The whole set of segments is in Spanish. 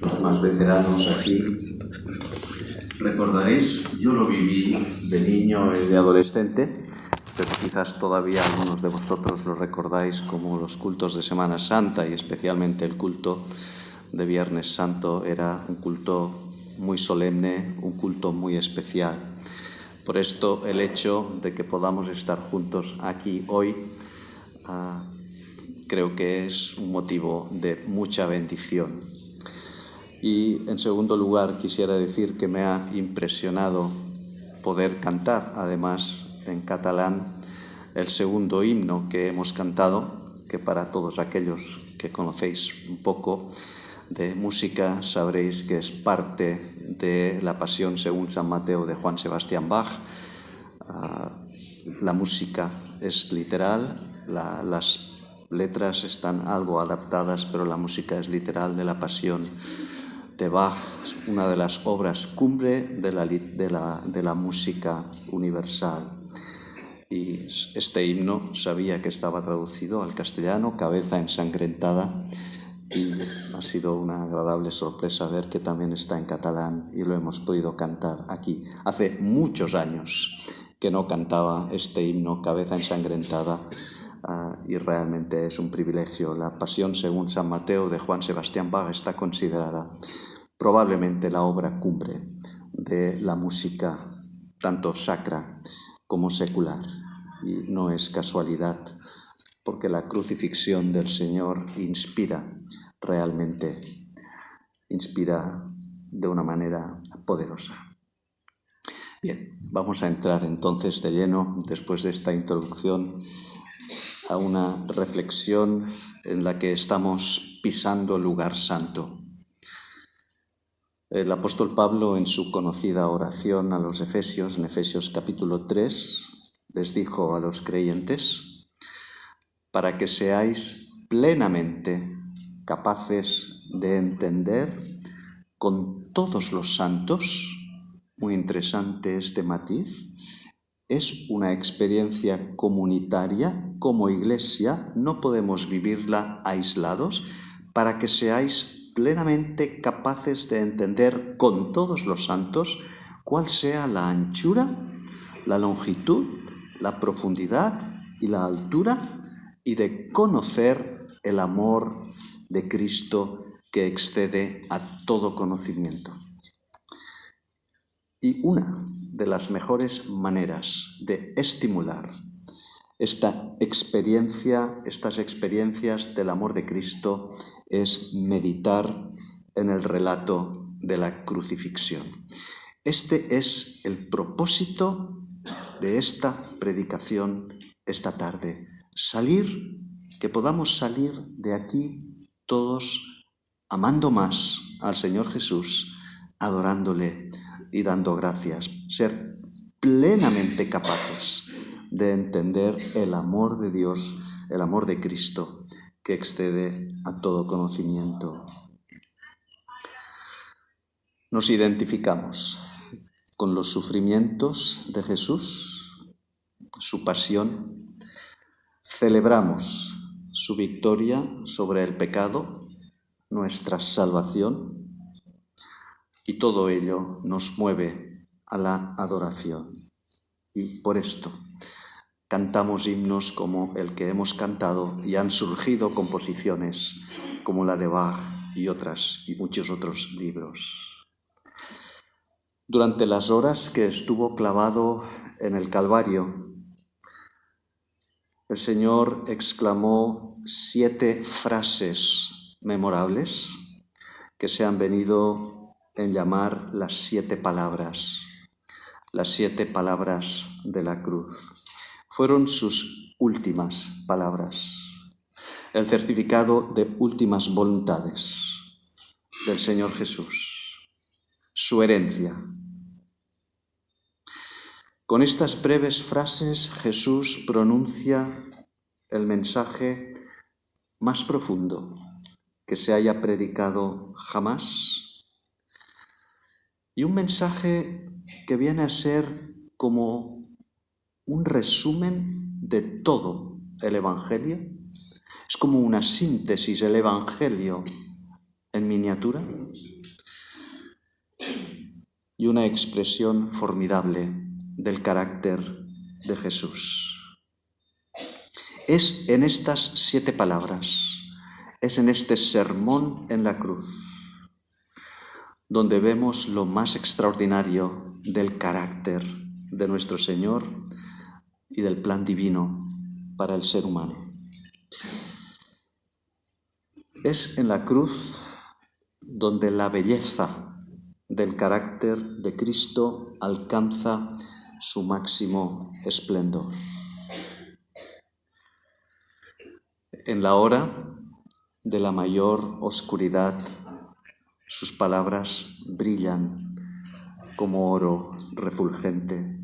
Los más veteranos aquí recordaréis, yo lo viví de niño y de adolescente, pero quizás todavía algunos de vosotros lo recordáis como los cultos de Semana Santa, y especialmente el culto de Viernes Santo era un culto muy solemne, un culto muy especial. Por esto el hecho de que podamos estar juntos aquí hoy creo que es un motivo de mucha bendición. Y en segundo lugar quisiera decir que me ha impresionado poder cantar, además en catalán, el segundo himno que hemos cantado, que para todos aquellos que conocéis un poco de música sabréis que es parte de la Pasión según San Mateo de Juan Sebastián Bach. La música es literal, las letras están algo adaptadas, pero la música es literal de la Pasión de Bach, una de las obras cumbre de la música universal. Y este himno sabía que estaba traducido al castellano, Cabeza ensangrentada, y ha sido una agradable sorpresa ver que también está en catalán y lo hemos podido cantar aquí. Hace muchos años que no cantaba este himno, Cabeza ensangrentada, y realmente es un privilegio. La Pasión según San Mateo de Juan Sebastián Bach está considerada probablemente la obra cumbre de la música tanto sacra como secular. Y no es casualidad, porque la crucifixión del Señor realmente inspira de una manera poderosa. Bien, vamos a entrar entonces de lleno, después de esta introducción, a una reflexión en la que estamos pisando lugar santo. El apóstol Pablo, en su conocida oración a los Efesios, en Efesios capítulo 3, les dijo a los creyentes: para que seáis plenamente capaces de entender con todos los santos. Muy interesante este matiz. Es una experiencia comunitaria. Como iglesia no podemos vivirla aislados. Para que seáis plenamente capaces de entender con todos los santos cuál sea la anchura, la longitud, la profundidad y la altura, y de conocer el amor de Cristo que excede a todo conocimiento. Y una de las mejores maneras de estimular estas experiencias del amor de Cristo es meditar en el relato de la crucifixión. Este es el propósito de esta predicación esta tarde. Que podamos salir de aquí todos amando más al Señor Jesús, adorándole y dando gracias. Ser plenamente capaces de entender el amor de Dios, el amor de Cristo, que excede a todo conocimiento. Nos identificamos con los sufrimientos de Jesús, su pasión. Celebramos su victoria sobre el pecado, nuestra salvación, y todo ello nos mueve a la adoración. Y por esto cantamos himnos como el que hemos cantado, y han surgido composiciones como la de Bach y muchos otros libros. Durante las horas que estuvo clavado en el Calvario, el Señor exclamó 7 frases memorables que se han venido en llamar las 7 palabras de la cruz. Fueron sus últimas palabras, el certificado de últimas voluntades del Señor Jesús, su herencia. Con estas breves frases Jesús pronuncia el mensaje más profundo que se haya predicado jamás, y un mensaje que viene a ser como un resumen de todo el Evangelio. Es como una síntesis, el Evangelio en miniatura y una expresión formidable del carácter de Jesús. Es en estas 7 palabras, es en este sermón en la cruz, donde vemos lo más extraordinario del carácter de nuestro Señor y del plan divino para el ser humano. Es en la cruz donde la belleza del carácter de Cristo alcanza su máximo esplendor. En la hora de la mayor oscuridad, sus palabras brillan como oro refulgente.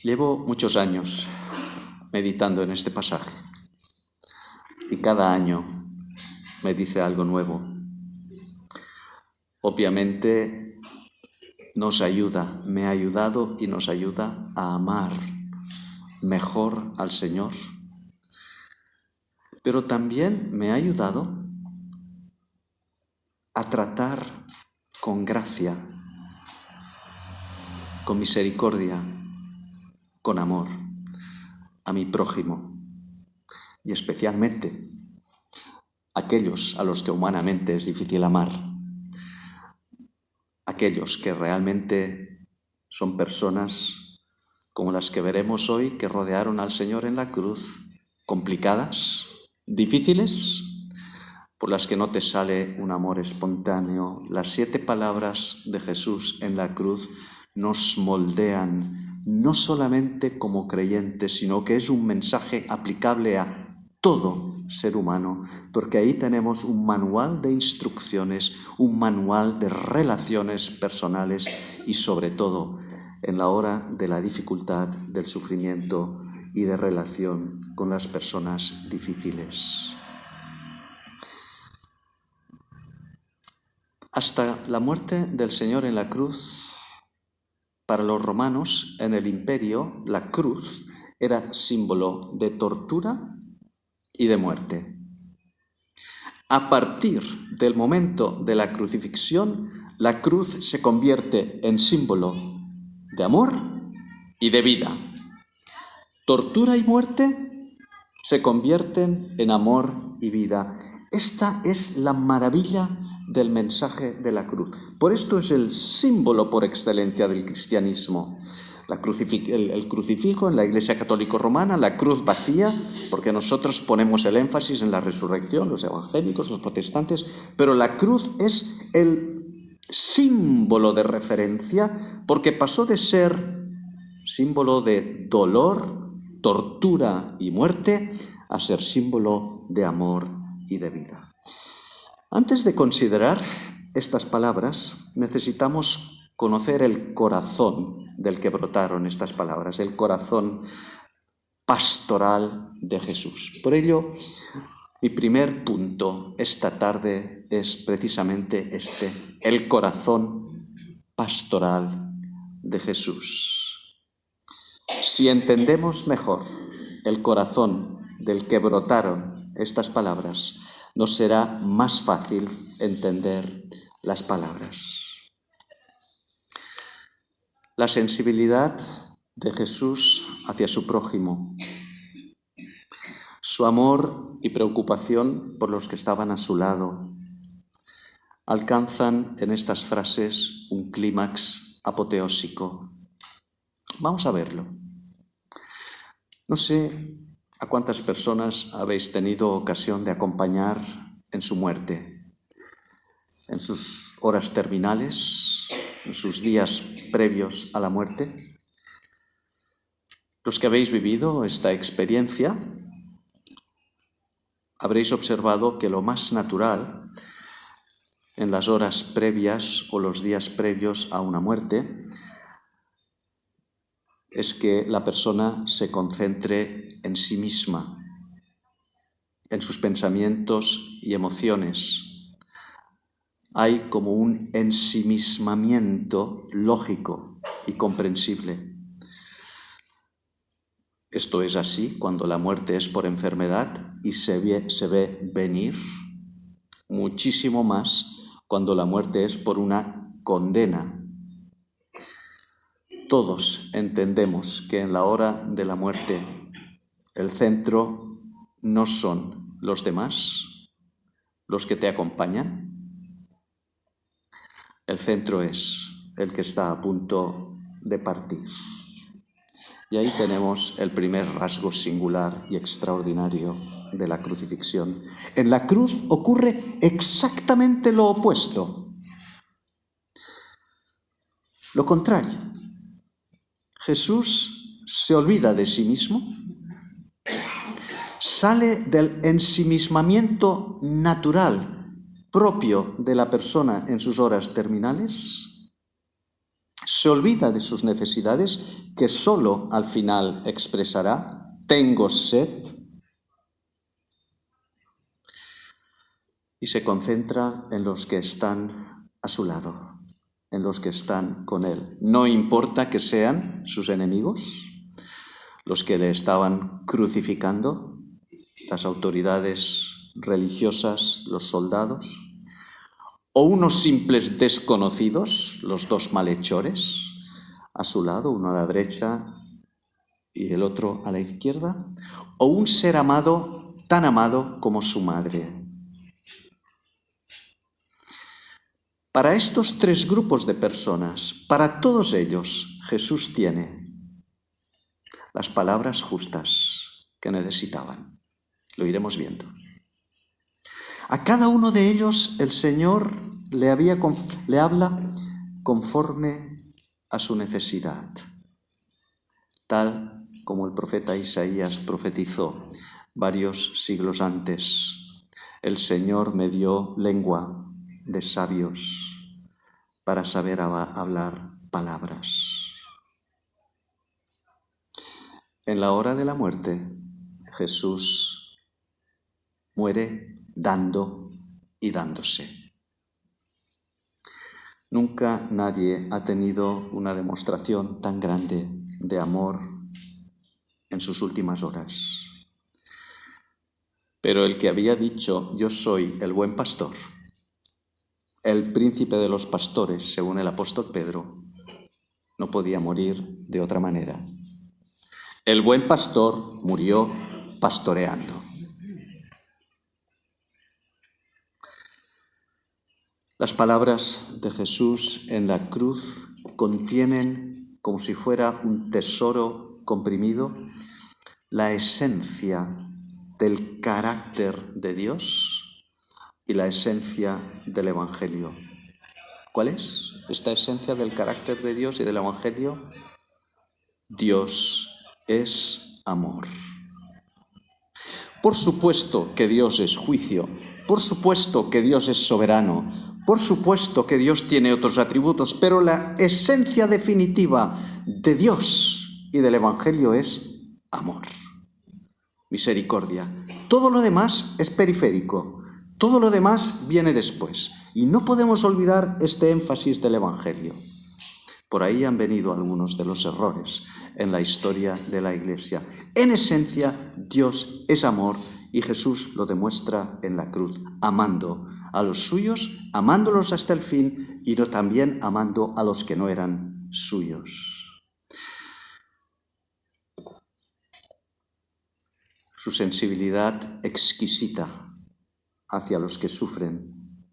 Llevo muchos años meditando en este pasaje y cada año me dice algo nuevo. Obviamente nos ayuda, me ha ayudado y nos ayuda a amar mejor al Señor, pero también me ha ayudado a tratar con gracia, con misericordia, con amor a mi prójimo y especialmente aquellos a los que humanamente es difícil amar, aquellos que realmente son personas como las que veremos hoy que rodearon al Señor en la cruz, complicadas, difíciles, por las que no te sale un amor espontáneo. Las 7 palabras de Jesús en la cruz nos moldean, no solamente como creyentes, sino que es un mensaje aplicable a todo ser humano, porque ahí tenemos un manual de instrucciones, un manual de relaciones personales y sobre todo en la hora de la dificultad, del sufrimiento y de relación con las personas difíciles. Hasta la muerte del Señor en la cruz, para los romanos en el imperio, la cruz era símbolo de tortura y de muerte. A partir del momento de la crucifixión, la cruz se convierte en símbolo de amor y de vida. Tortura y muerte se convierten en amor y vida. Esta es la maravilla del mensaje de la cruz. Por esto es el símbolo por excelencia del cristianismo. El crucifijo en la Iglesia Católica Romana, la cruz vacía, porque nosotros ponemos el énfasis en la resurrección, los evangélicos, los protestantes, pero la cruz es el símbolo de referencia porque pasó de ser símbolo de dolor, tortura y muerte a ser símbolo de amor y de vida. Antes de considerar estas palabras, necesitamos conocer el corazón del que brotaron estas palabras, el corazón pastoral de Jesús. Por ello, mi primer punto esta tarde es precisamente este, el corazón pastoral de Jesús. Si entendemos mejor el corazón del que brotaron estas palabras, nos será más fácil entender las palabras. La sensibilidad de Jesús hacia su prójimo, su amor y preocupación por los que estaban a su lado, alcanzan en estas frases un clímax apoteósico. Vamos a verlo. No sé a cuántas personas habéis tenido ocasión de acompañar en su muerte, en sus horas terminales, en sus días previos a la muerte. Los que habéis vivido esta experiencia, habréis observado que lo más natural en las horas previas o los días previos a una muerte es que la persona se concentre en sí misma, en sus pensamientos y emociones. Hay como un ensimismamiento lógico y comprensible. Esto es así cuando la muerte es por enfermedad y se ve venir, muchísimo más cuando la muerte es por una condena. Todos entendemos que en la hora de la muerte el centro no son los demás, los que te acompañan. El centro es el que está a punto de partir. Y ahí tenemos el primer rasgo singular y extraordinario de la crucifixión. En la cruz ocurre exactamente lo opuesto. Lo contrario. Jesús se olvida de sí mismo, sale del ensimismamiento natural propio de la persona en sus horas terminales, se olvida de sus necesidades que solo al final expresará: tengo sed, y se concentra en los que están a su lado, en los que están con él. No importa que sean sus enemigos, los que le estaban crucificando, las autoridades religiosas, los soldados, o unos simples desconocidos, los dos malhechores, a su lado, uno a la derecha y el otro a la izquierda, o un ser amado, tan amado como su madre. Para estos tres grupos de personas, para todos ellos, Jesús tiene las palabras justas que necesitaban. Lo iremos viendo. A cada uno de ellos el Señor le habla conforme a su necesidad, tal como el profeta Isaías profetizó varios siglos antes. El Señor me dio lengua de sabios para saber hablar palabras. En la hora de la muerte, Jesús muere dando y dándose. Nunca nadie ha tenido una demostración tan grande de amor en sus últimas horas. Pero el que había dicho: yo soy el buen pastor, el príncipe de los pastores, según el apóstol Pedro, no podía morir de otra manera. El buen pastor murió pastoreando. Las palabras de Jesús en la cruz contienen, como si fuera un tesoro comprimido, la esencia del carácter de Dios y la esencia del Evangelio. ¿Cuál es esta esencia del carácter de Dios y del Evangelio? Dios es amor. Por supuesto que Dios es juicio, por supuesto que Dios es soberano, por supuesto que Dios tiene otros atributos, pero la esencia definitiva de Dios y del Evangelio es amor, misericordia. Todo lo demás es periférico, todo lo demás viene después. Y no podemos olvidar este énfasis del Evangelio. Por ahí han venido algunos de los errores en la historia de la Iglesia. En esencia, Dios es amor y Jesús lo demuestra en la cruz, amando a los suyos, amándolos hasta el fin y también amando a los que no eran suyos. Su sensibilidad exquisita hacia los que sufren,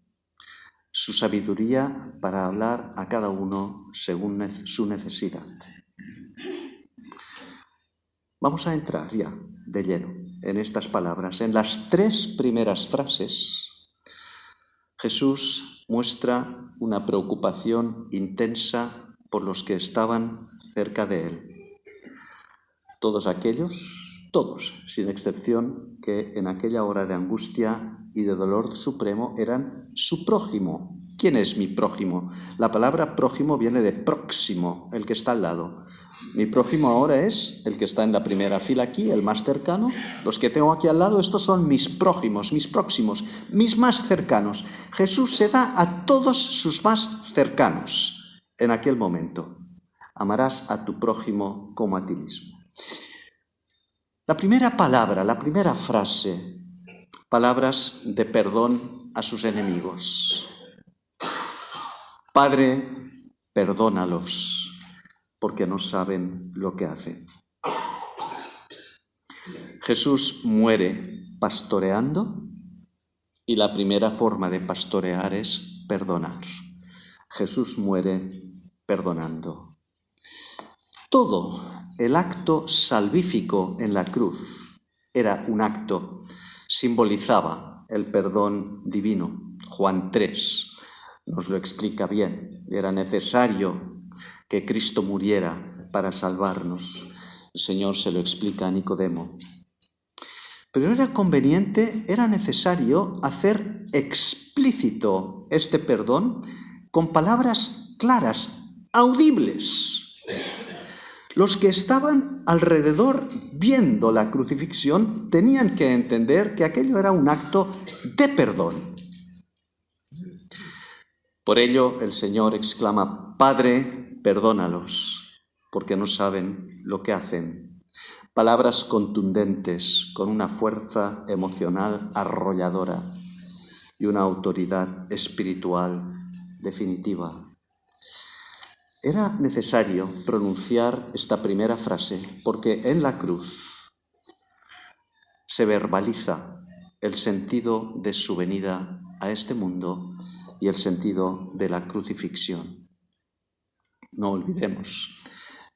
su sabiduría para hablar a cada uno según su necesidad. Vamos a entrar ya de lleno en estas palabras. En las tres primeras frases, Jesús muestra una preocupación intensa por los que estaban cerca de él. Todos aquellos, todos, sin excepción, que en aquella hora de angustia y de dolor supremo eran su prójimo. ¿Quién es mi prójimo? La palabra prójimo viene de próximo, el que está al lado. Mi prójimo ahora es el que está en la primera fila aquí, el más cercano. Los que tengo aquí al lado, estos son mis prójimos, mis próximos, mis más cercanos. Jesús se da a todos sus más cercanos en aquel momento. Amarás a tu prójimo como a ti mismo. La primera palabra, la primera frase, palabras de perdón a sus enemigos. Padre, perdónalos, porque no saben lo que hacen. Jesús muere pastoreando y la primera forma de pastorear es perdonar. Jesús muere perdonando. Todo el acto salvífico en la cruz era un acto, simbolizaba el perdón divino. Juan 3 nos lo explica bien. Era necesario que Cristo muriera para salvarnos. El Señor se lo explica a Nicodemo. Pero era conveniente, era necesario hacer explícito este perdón con palabras claras, audibles. Los que estaban alrededor viendo la crucifixión tenían que entender que aquello era un acto de perdón. Por ello el Señor exclama: Padre, perdónalos, porque no saben lo que hacen. Palabras contundentes, con una fuerza emocional arrolladora y una autoridad espiritual definitiva. Era necesario pronunciar esta primera frase porque en la cruz se verbaliza el sentido de su venida a este mundo y el sentido de la crucifixión. No olvidemos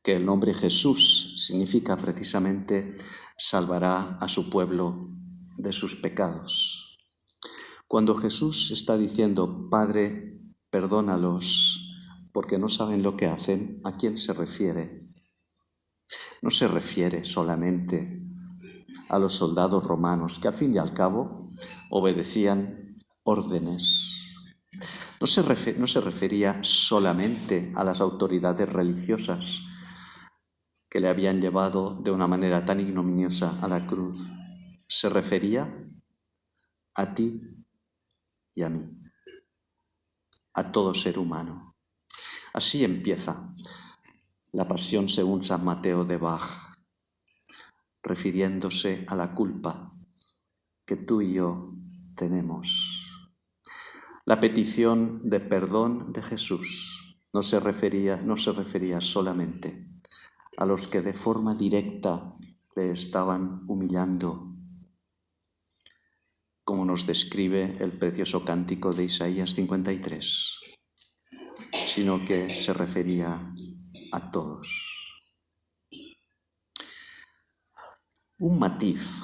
que el nombre Jesús significa precisamente salvará a su pueblo de sus pecados. Cuando Jesús está diciendo, Padre, perdónalos porque no saben lo que hacen, ¿a quién se refiere? No se refiere solamente a los soldados romanos, que al fin y al cabo obedecían órdenes. No se refería solamente a las autoridades religiosas que le habían llevado de una manera tan ignominiosa a la cruz. Se refería a ti y a mí, a todo ser humano. Así empieza la Pasión según San Mateo de Bach, refiriéndose a la culpa que tú y yo tenemos. La petición de perdón de Jesús no se refería solamente a los que de forma directa le estaban humillando, como nos describe el precioso cántico de Isaías 53, sino que se refería a todos. Un matiz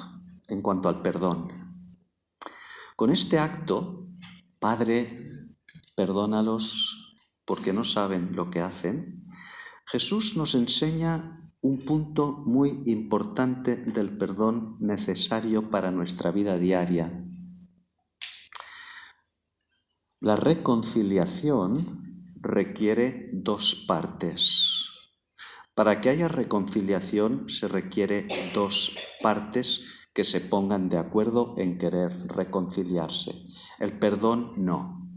en cuanto al perdón. Con este acto, Padre, perdónalos porque no saben lo que hacen, Jesús nos enseña un punto muy importante del perdón necesario para nuestra vida diaria. La reconciliación requiere dos partes. Para que haya reconciliación se requiere dos partes que se pongan de acuerdo en querer reconciliarse. El perdón no.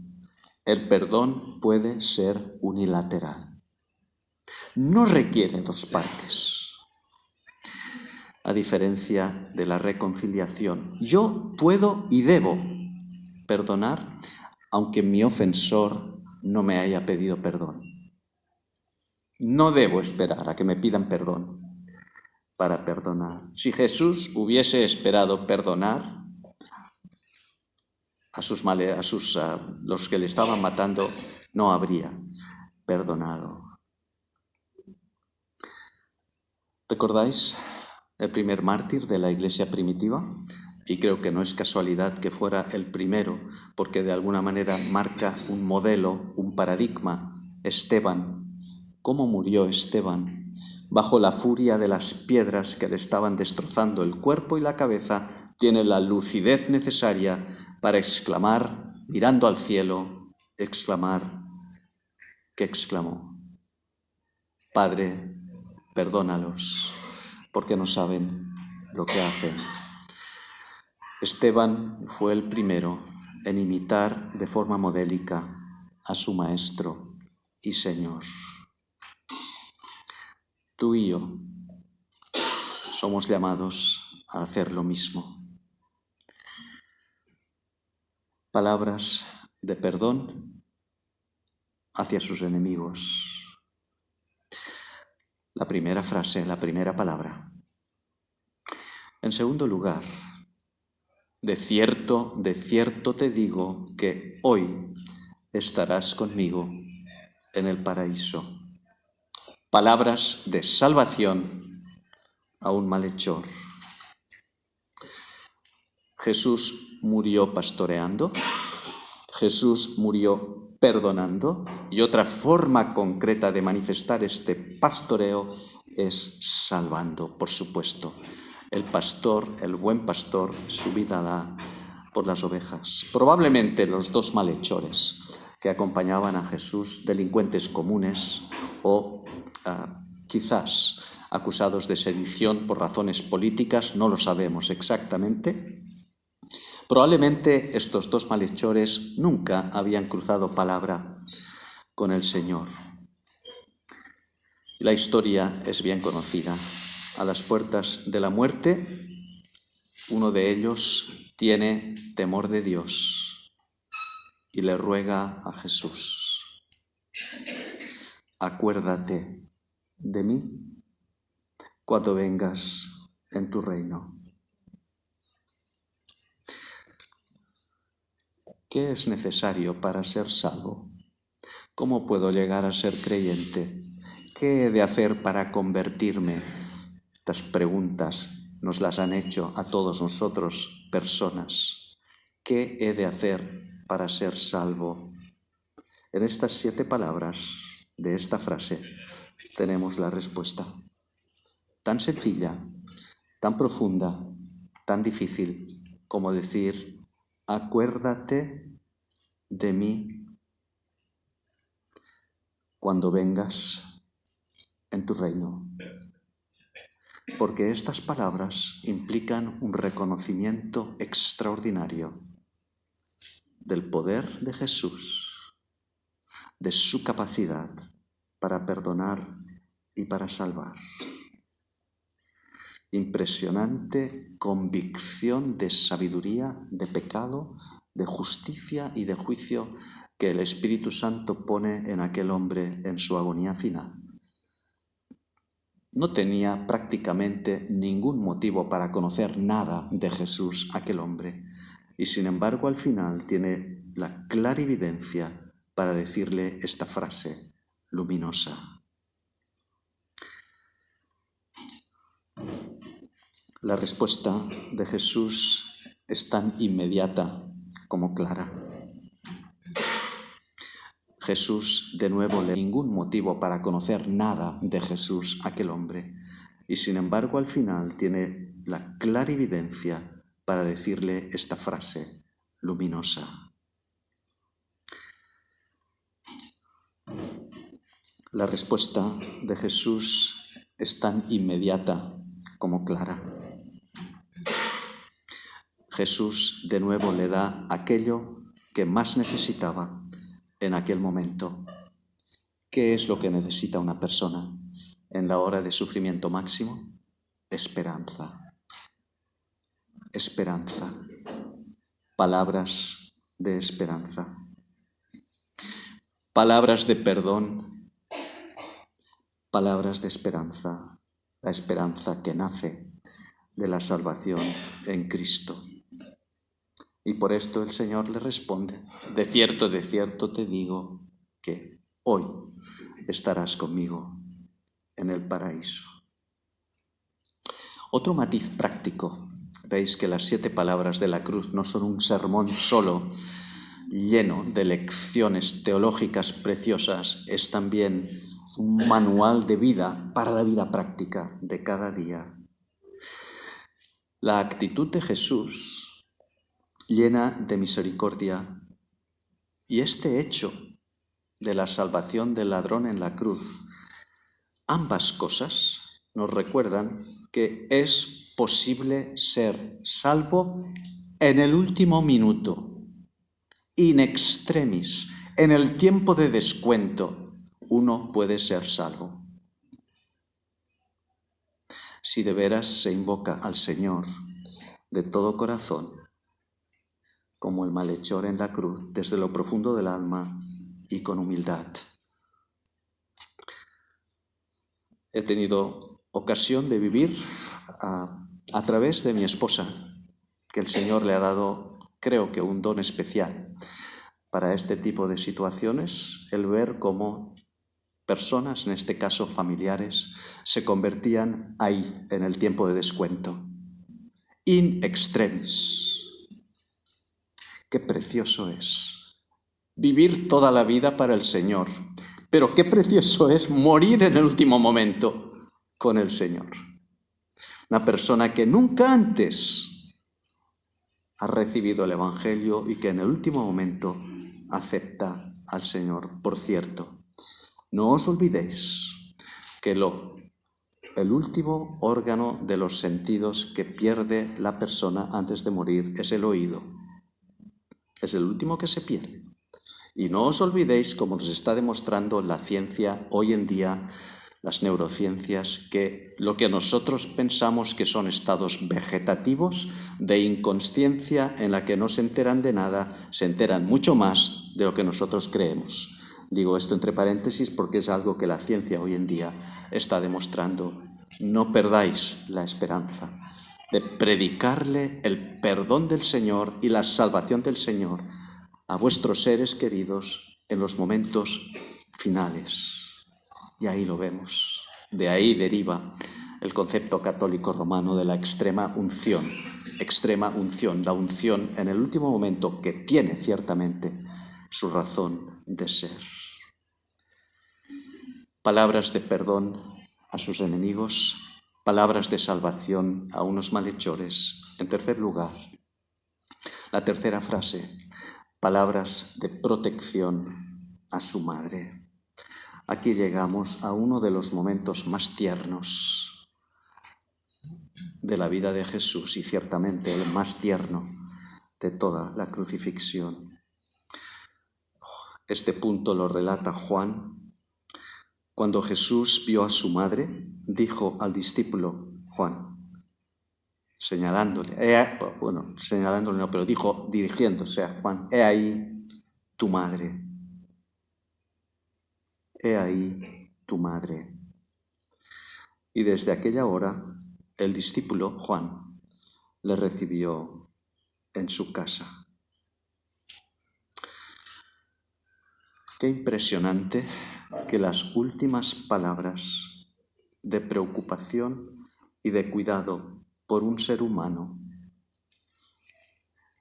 El perdón puede ser unilateral. No requiere dos partes. A diferencia de la reconciliación, yo puedo y debo perdonar aunque mi ofensor no me haya pedido perdón. No debo esperar a que me pidan perdón para perdonar. Si Jesús hubiese esperado perdonar a los que le estaban matando, no habría perdonado. ¿Recordáis el primer mártir de la Iglesia primitiva? Y creo que no es casualidad que fuera el primero, porque de alguna manera marca un modelo, un paradigma. Esteban. ¿Cómo murió Esteban? Bajo la furia de las piedras que le estaban destrozando el cuerpo y la cabeza, tiene la lucidez necesaria para exclamar, mirando al cielo, exclamar, ¿qué exclamó? Padre, perdónalos, porque no saben lo que hacen. Esteban fue el primero en imitar de forma modélica a su Maestro y Señor. Tú y yo somos llamados a hacer lo mismo. Palabras de perdón hacia sus enemigos. La primera frase, la primera palabra. En segundo lugar, de cierto te digo que hoy estarás conmigo en el paraíso. Palabras de salvación a un malhechor. Jesús murió pastoreando, Jesús murió perdonando, y otra forma concreta de manifestar este pastoreo es salvando, por supuesto. El pastor, el buen pastor, su vida da por las ovejas. Probablemente los dos malhechores que acompañaban a Jesús, delincuentes comunes o quizás acusados de sedición por razones políticas, no lo sabemos exactamente. Probablemente estos dos malhechores nunca habían cruzado palabra con el Señor. La historia es bien conocida. A las puertas de la muerte, uno de ellos tiene temor de Dios y le ruega a Jesús: acuérdate de mí cuando vengas en tu reino. ¿Qué es necesario para ser salvo? ¿Cómo puedo llegar a ser creyente? ¿Qué he de hacer para convertirme? Estas preguntas nos las han hecho a todos nosotros, personas. ¿Qué he de hacer para ser salvo? En estas 7 palabras de esta frase tenemos la respuesta. Tan sencilla, tan profunda, tan difícil como decir: acuérdate de mí cuando vengas en tu reino. Porque estas palabras implican un reconocimiento extraordinario del poder de Jesús, de su capacidad para perdonar y para salvar. Impresionante convicción de sabiduría, de pecado, de justicia y de juicio que el Espíritu Santo pone en aquel hombre en su agonía final. No tenía prácticamente ningún motivo para conocer nada de Jesús aquel hombre, y sin embargo al final tiene la clarividencia para decirle esta frase luminosa. La respuesta de Jesús es tan inmediata como clara. Jesús, de nuevo, le dio ningún motivo para conocer nada de Jesús aquel hombre, y sin embargo al final tiene la clarividencia para decirle esta frase luminosa. La respuesta de Jesús es tan inmediata como clara. Jesús de nuevo le da aquello que más necesitaba en aquel momento. ¿Qué es lo que necesita una persona en la hora de sufrimiento máximo? Esperanza. Esperanza. Palabras de esperanza. Palabras de perdón. Palabras de esperanza. La esperanza que nace de la salvación en Cristo. Y por esto el Señor le responde: de cierto te digo que hoy estarás conmigo en el paraíso. Otro matiz práctico. Veis que las 7 palabras de la cruz no son un sermón solo lleno de lecciones teológicas preciosas, es también un manual de vida para la vida práctica de cada día. La actitud de Jesús llena de misericordia, y este hecho de la salvación del ladrón en la cruz, ambas cosas nos recuerdan que es posible ser salvo en el último minuto, in extremis, en el tiempo de descuento. Uno puede ser salvo. si de veras se invoca al Señor de todo corazón, como el malhechor en la cruz, desde lo profundo del alma y con humildad. He tenido ocasión de vivir a través de mi esposa, que el Señor le ha dado, creo que un don especial para este tipo de situaciones, el ver cómo personas, en este caso familiares, se convertían ahí, en el tiempo de descuento. In extremis. Qué precioso es vivir toda la vida para el Señor, pero qué precioso es morir en el último momento con el Señor. Una persona que nunca antes ha recibido el Evangelio y que en el último momento acepta al Señor. Por cierto, no os olvidéis que el último órgano de los sentidos que pierde la persona antes de morir es el oído. Es el último que se pierde. Y no os olvidéis, como nos está demostrando la ciencia hoy en día, las neurociencias, que lo que nosotros pensamos que son estados vegetativos de inconsciencia en la que no se enteran de nada, se enteran mucho más de lo que nosotros creemos. Digo esto entre paréntesis porque es algo que la ciencia hoy en día está demostrando. No perdáis la esperanza de predicarle el perdón del Señor y la salvación del Señor a vuestros seres queridos en los momentos finales. Y ahí lo vemos. De ahí deriva el concepto católico romano de la extrema unción. Extrema unción, la unción en el último momento que tiene ciertamente su razón de ser. Palabras de perdón a sus enemigos, palabras de salvación a unos malhechores. En tercer lugar, la tercera frase, palabras de protección a su madre. Aquí llegamos a uno de los momentos más tiernos de la vida de Jesús y ciertamente el más tierno de toda la crucifixión. Este punto lo relata Juan. Cuando Jesús vio a su madre, dijo al discípulo Juan, señalándole no, pero dijo dirigiéndose a Juan, he ahí tu madre. He ahí tu madre. Y desde aquella hora, el discípulo Juan le recibió en su casa. Qué impresionante que las últimas palabras de preocupación y de cuidado por un ser humano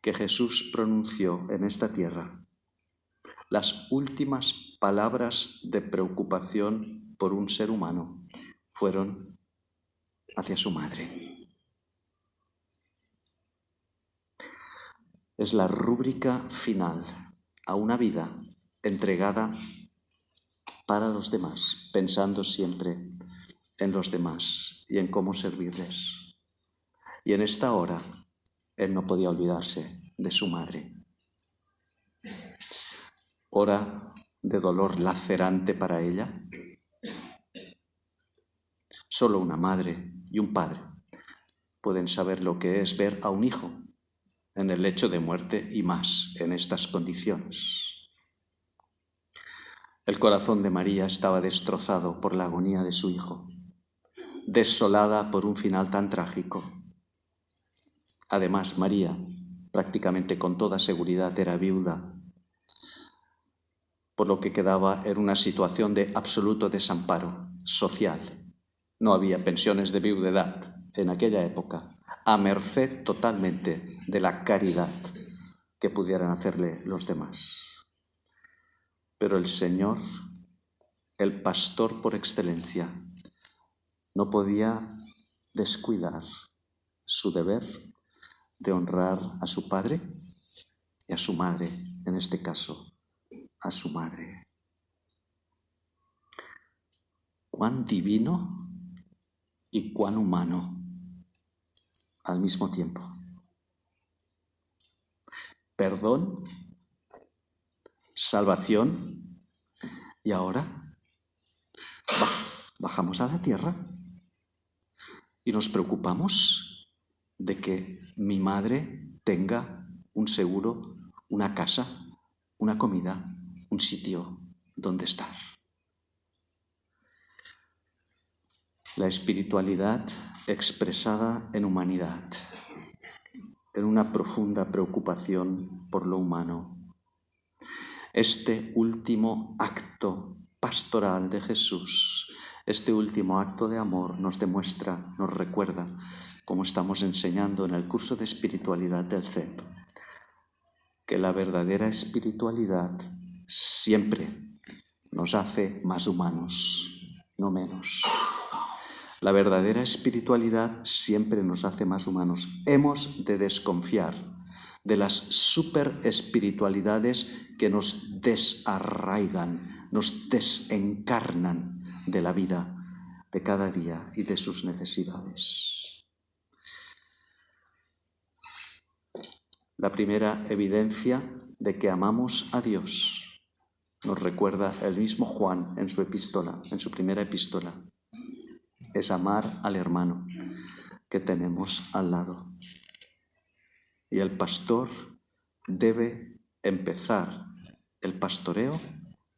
que Jesús pronunció en esta tierra, las últimas palabras de preocupación por un ser humano fueron hacia su madre. Es la rúbrica final a una vida entregada para los demás, pensando siempre en los demás y en cómo servirles. Y en esta hora, él no podía olvidarse de su madre. Hora de dolor lacerante para ella. Solo una madre y un padre pueden saber lo que es ver a un hijo en el lecho de muerte y más en estas condiciones. El corazón de María estaba destrozado por la agonía de su hijo, desolada por un final tan trágico. Además, María, prácticamente con toda seguridad, era viuda, por lo que quedaba en una situación de absoluto desamparo social. No había pensiones de viudedad en aquella época, a merced totalmente de la caridad que pudieran hacerle los demás. Pero el Señor, el pastor por excelencia, no podía descuidar su deber de honrar a su padre y a su madre, en este caso, a su madre. Cuán divino y cuán humano al mismo tiempo. Perdón, salvación y ahora bajamos a la tierra y nos preocupamos de que mi madre tenga un seguro, una casa, una comida, un sitio donde estar. La espiritualidad expresada en humanidad, en una profunda preocupación por lo humano. Este último acto pastoral de Jesús, este último acto de amor nos demuestra, nos recuerda, como estamos enseñando en el curso de espiritualidad del CEP, que la verdadera espiritualidad siempre nos hace más humanos, no menos. La verdadera espiritualidad siempre nos hace más humanos. Hemos de desconfiar de las superespiritualidades que nos desarraigan, nos desencarnan de la vida de cada día y de sus necesidades. La primera evidencia de que amamos a Dios nos recuerda el mismo Juan en su epístola, en su primera epístola. Es amar al hermano que tenemos al lado. Y el pastor debe empezar el pastoreo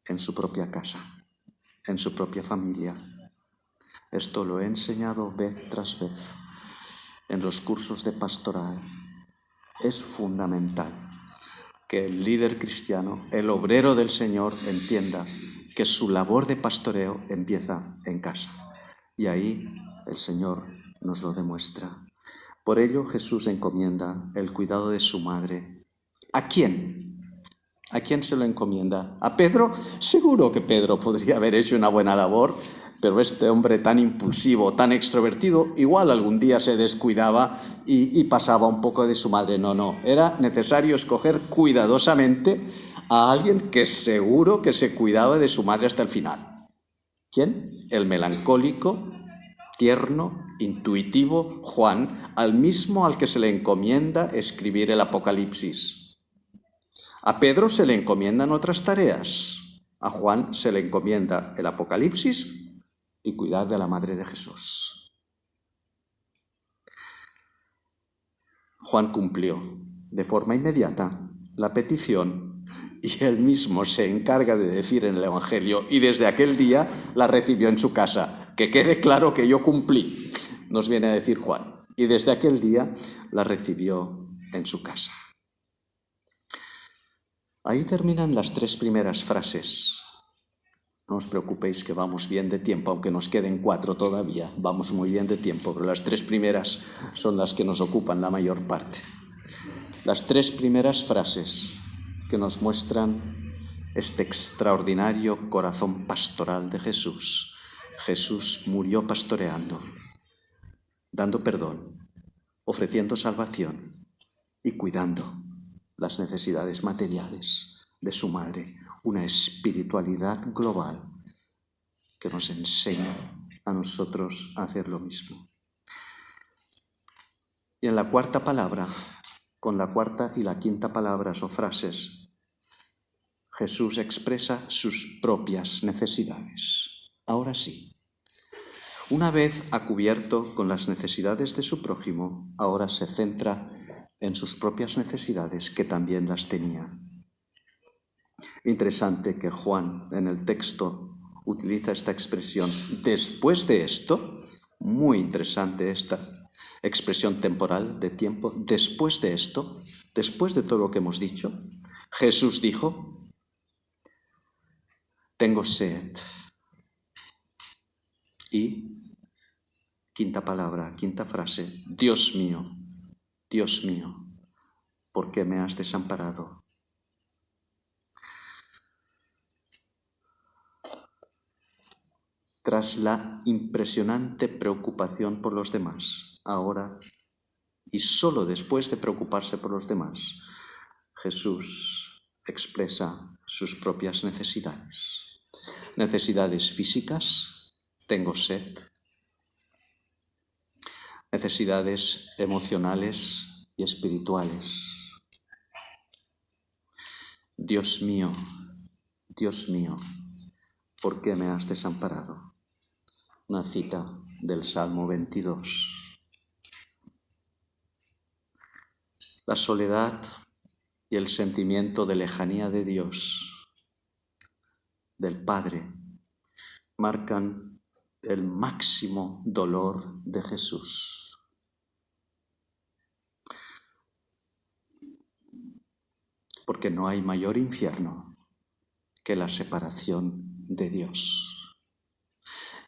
en su propia casa, en su propia familia. Esto lo he enseñado vez tras vez en los cursos de pastoral. Es fundamental que el líder cristiano, el obrero del Señor, entienda que su labor de pastoreo empieza en casa. Y ahí el Señor nos lo demuestra. Por ello Jesús encomienda el cuidado de su madre. ¿A quién? ¿A quién se lo encomienda? ¿A Pedro? Seguro que Pedro podría haber hecho una buena labor, pero este hombre tan impulsivo, tan extrovertido, igual algún día se descuidaba y pasaba un poco de su madre. No, era necesario escoger cuidadosamente a alguien que seguro que se cuidaba de su madre hasta el final. ¿Quién? El melancólico, tierno, intuitivo Juan, al mismo al que se le encomienda escribir el Apocalipsis. A Pedro se le encomiendan otras tareas. A Juan se le encomienda el Apocalipsis y cuidar de la Madre de Jesús. Juan cumplió de forma inmediata la petición y él mismo se encarga de decir en el Evangelio, y desde aquel día la recibió en su casa. Que quede claro que yo cumplí, nos viene a decir Juan, y desde aquel día la recibió en su casa. Ahí terminan las 3 primeras frases. No os preocupéis que vamos bien de tiempo, aunque nos queden 4 todavía. Vamos muy bien de tiempo, pero las 3 primeras son las que nos ocupan la mayor parte. Las 3 primeras frases que nos muestran este extraordinario corazón pastoral de Jesús. Jesús murió pastoreando, dando perdón, ofreciendo salvación y cuidando las necesidades materiales de su madre. Una espiritualidad global que nos enseña a nosotros a hacer lo mismo. Y en la cuarta palabra, con la cuarta y la quinta palabras o frases, Jesús expresa sus propias necesidades. Ahora sí, una vez ha cubierto con las necesidades de su prójimo, ahora se centra en sus propias necesidades, que también las tenía. Interesante que Juan en el texto utiliza esta expresión después de esto. Muy interesante esta expresión temporal de tiempo. Después de esto, después de todo lo que hemos dicho, Jesús dijo: tengo sed. Y quinta palabra, quinta frase: Dios mío, ¿por qué me has desamparado? Tras la impresionante preocupación por los demás, ahora, y solo después de preocuparse por los demás, Jesús expresa sus propias necesidades. Necesidades físicas, tengo sed. Necesidades emocionales y espirituales. Dios mío, ¿por qué me has desamparado? Una cita del Salmo 22. La soledad y el sentimiento de lejanía de Dios, del Padre, marcan el máximo dolor de Jesús. Porque no hay mayor infierno que la separación de Dios.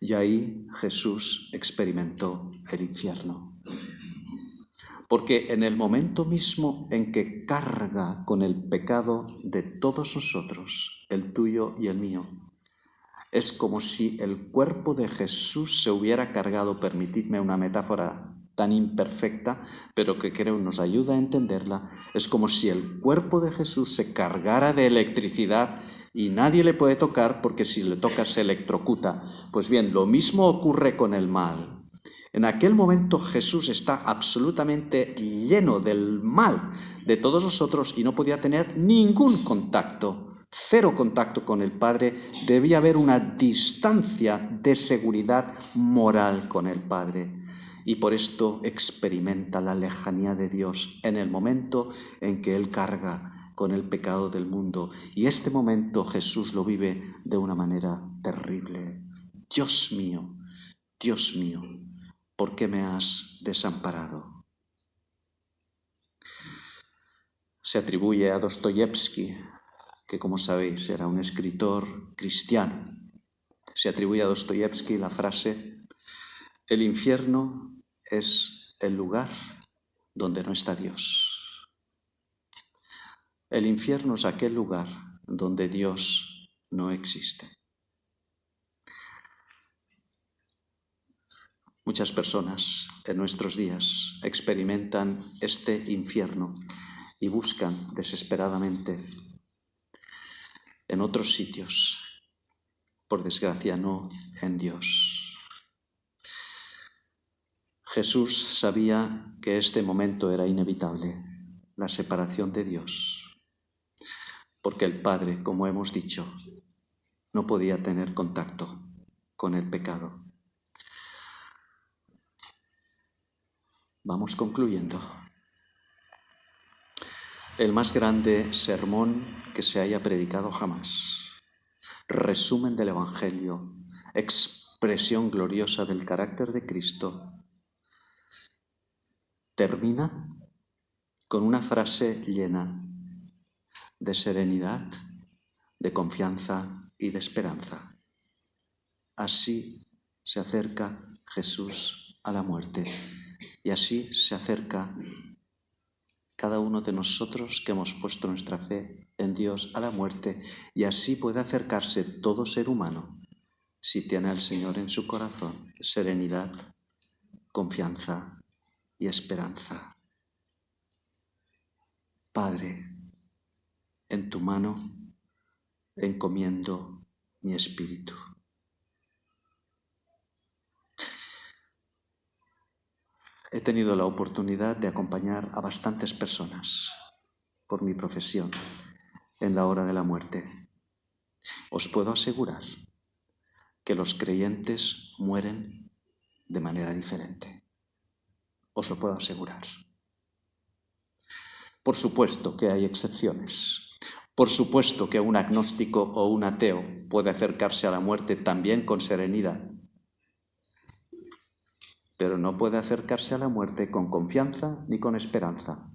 Y ahí Jesús experimentó el infierno. Porque en el momento mismo en que carga con el pecado de todos nosotros, el tuyo y el mío, es como si el cuerpo de Jesús se hubiera cargado, permitidme una metáfora tan imperfecta, pero que creo nos ayuda a entenderla, es como si el cuerpo de Jesús se cargara de electricidad y nadie le puede tocar porque si le toca se electrocuta. Pues bien, lo mismo ocurre con el mal. En aquel momento Jesús está absolutamente lleno del mal de todos nosotros y no podía tener ningún contacto, cero contacto con el Padre. Debía haber una distancia de seguridad moral con el Padre. Y por esto experimenta la lejanía de Dios en el momento en que Él carga con el pecado del mundo. Y este momento Jesús lo vive de una manera terrible. Dios mío, ¿por qué me has desamparado? Se atribuye a Dostoyevsky, que como sabéis era un escritor cristiano, se atribuye a Dostoyevsky la frase: el infierno es el lugar donde no está Dios. El infierno es aquel lugar donde Dios no existe. Muchas personas en nuestros días experimentan este infierno y buscan desesperadamente en otros sitios, por desgracia no en Dios. Jesús sabía que este momento era inevitable, la separación de Dios, porque el Padre, como hemos dicho, no podía tener contacto con el pecado. Vamos concluyendo. El más grande sermón que se haya predicado jamás, resumen del Evangelio, expresión gloriosa del carácter de Cristo, termina con una frase llena de serenidad, de confianza y de esperanza. Así se acerca Jesús a la muerte y así se acerca cada uno de nosotros que hemos puesto nuestra fe en Dios a la muerte, y así puede acercarse todo ser humano si tiene al Señor en su corazón. Serenidad, confianza y esperanza. Padre, en tu mano encomiendo mi espíritu. He tenido la oportunidad de acompañar a bastantes personas por mi profesión en la hora de la muerte. Os puedo asegurar que los creyentes mueren de manera diferente. Os lo puedo asegurar. Por supuesto que hay excepciones. Por supuesto que un agnóstico o un ateo puede acercarse a la muerte también con serenidad, pero no puede acercarse a la muerte con confianza ni con esperanza.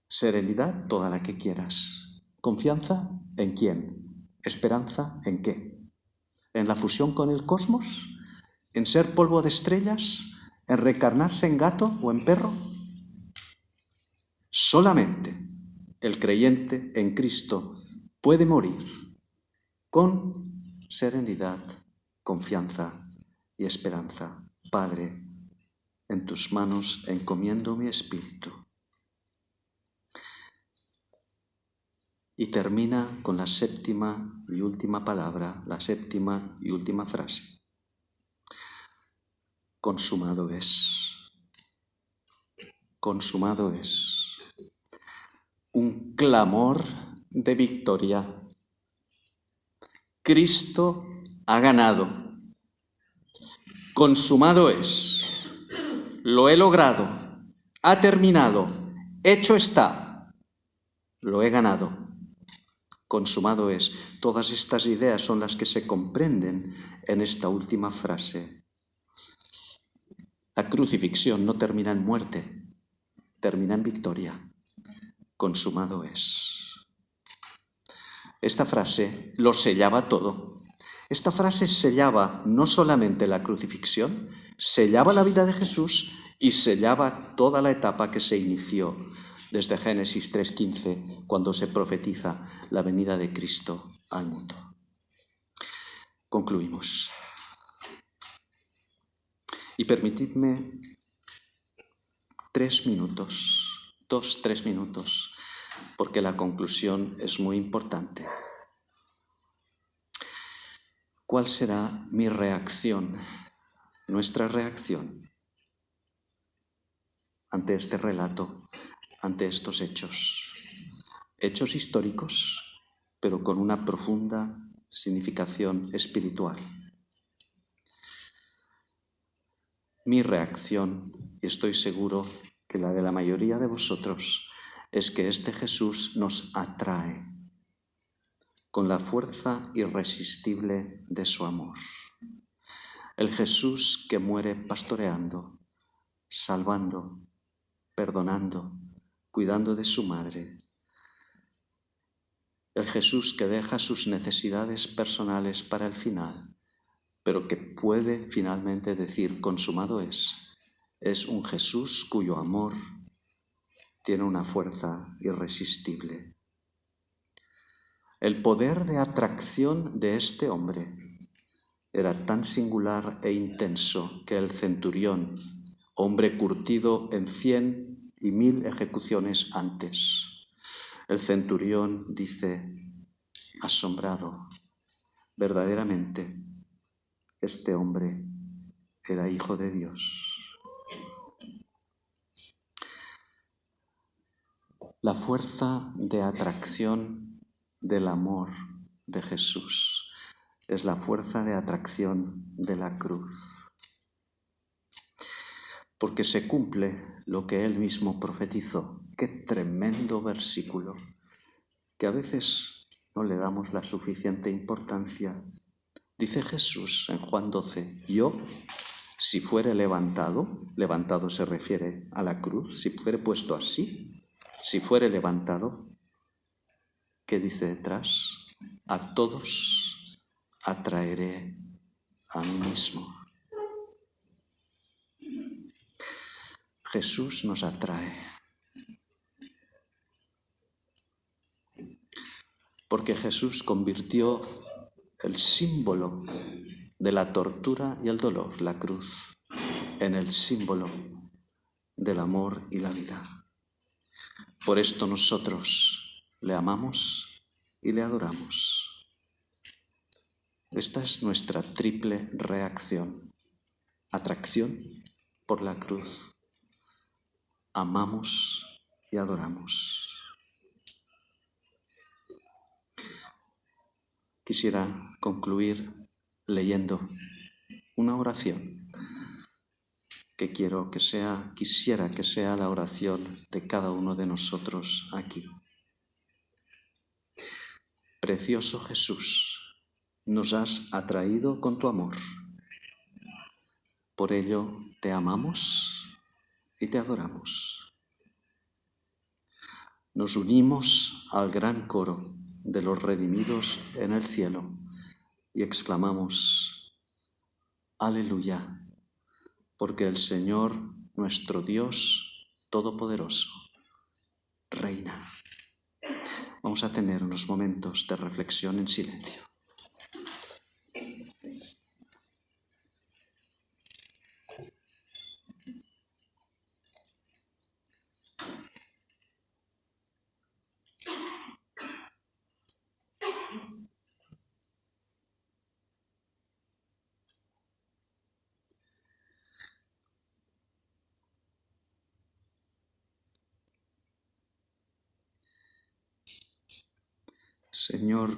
Serenidad toda la que quieras. ¿Confianza en quién? ¿Esperanza en qué? ¿En la fusión con el cosmos? ¿En ser polvo de estrellas? ¿En reencarnarse en gato o en perro? Solamente el creyente en Cristo puede morir con serenidad, confianza y esperanza. Padre, en tus manos encomiendo mi espíritu. Y termina con la séptima y última palabra, la séptima y última frase. Consumado es. Consumado es. Un clamor de victoria. Cristo ha ganado. Consumado es. Lo he logrado. Ha terminado. Hecho está. Lo he ganado. Consumado es. Todas estas ideas son las que se comprenden en esta última frase. La crucifixión no termina en muerte, termina en victoria. Consumado es. Esta frase lo sellaba todo. Esta frase sellaba no solamente la crucifixión, sellaba la vida de Jesús y sellaba toda la etapa que se inició desde Génesis 3:15, cuando se profetiza la venida de Cristo al mundo. Concluimos. Y permitidme 3 minutos, 2-3 minutos, porque la conclusión es muy importante. ¿Cuál será mi reacción, nuestra reacción ante este relato, ante estos hechos? Hechos históricos, pero con una profunda significación espiritual. Mi reacción, y estoy seguro que la de la mayoría de vosotros, es que este Jesús nos atrae con la fuerza irresistible de su amor. El Jesús que muere pastoreando, salvando, perdonando, cuidando de su madre. El Jesús que deja sus necesidades personales para el final, pero que puede finalmente decir consumado es un Jesús cuyo amor tiene una fuerza irresistible. El poder de atracción de este hombre era tan singular e intenso que el centurión, hombre curtido en 100 y 1000 ejecuciones antes, el centurión dice, asombrado, verdaderamente, este hombre era hijo de Dios. La fuerza de atracción del amor de Jesús es la fuerza de atracción de la cruz. Porque se cumple lo que él mismo profetizó. Qué tremendo versículo, que a veces no le damos la suficiente importancia. Dice Jesús en Juan 12, yo, si fuere levantado, levantado se refiere a la cruz, si fuere puesto así, si fuere levantado, ¿qué dice detrás? A todos atraeré a mí mismo. Jesús nos atrae. Porque Jesús convirtió el símbolo de la tortura y el dolor, la cruz, en el símbolo del amor y la vida. Por esto nosotros le amamos y le adoramos. Esta es nuestra triple reacción. Atracción por la cruz. Amamos y adoramos. Quisiera concluir leyendo una oración que quisiera que sea la oración de cada uno de nosotros aquí. Precioso Jesús, nos has atraído con tu amor. Por ello te amamos y te adoramos. Nos unimos al gran coro de los redimidos en el cielo y exclamamos, aleluya, porque el Señor, nuestro Dios Todopoderoso, reina. Vamos a tener unos momentos de reflexión en silencio. Señor,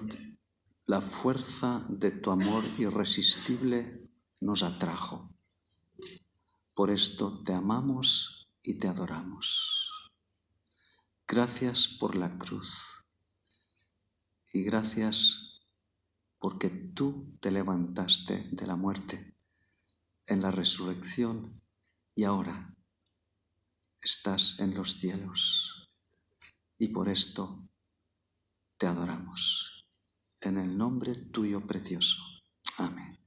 la fuerza de tu amor irresistible nos atrajo. Por esto te amamos y te adoramos. Gracias por la cruz y gracias porque tú te levantaste de la muerte en la resurrección y ahora estás en los cielos. Y por esto te adoramos. En el nombre tuyo precioso. Amén.